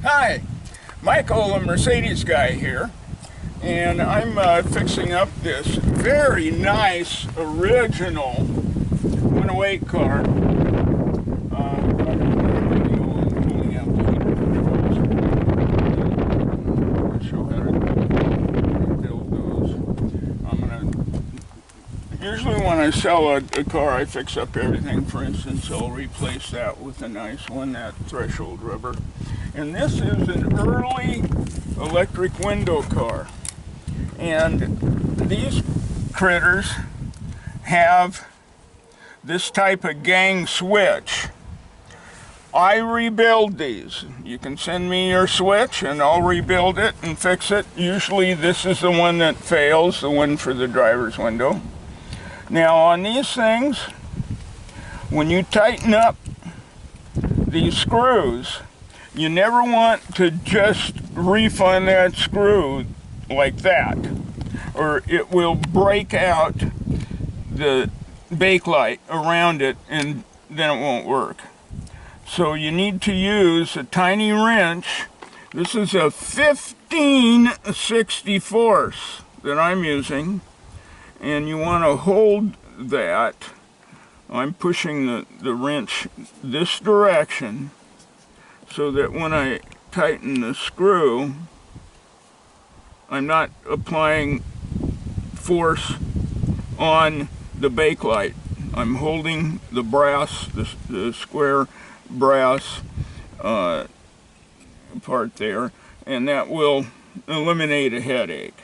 Hi, Michael, the Mercedes guy here, and I'm fixing up this very nice original 108 car. Usually when I sell a car, I fix up everything. For instance, I'll replace that with a nice one, that threshold rubber. And this is an early electric window car. And these critters have this type of gang switch. I rebuild these. You can send me your switch and I'll rebuild it and fix it. Usually this is the one that fails, the one for the driver's window. Now on these things, when you tighten up these screws, you never want to just reef-on that screw like that, or it will break out the bakelite around it and then it won't work. So you need to use a tiny wrench. This is a 15/64 that I'm using. And you want to hold that. I'm pushing the wrench this direction so that when I tighten the screw, I'm not applying force on the bakelite. I'm holding the brass, the square brass part there, and that will eliminate a headache.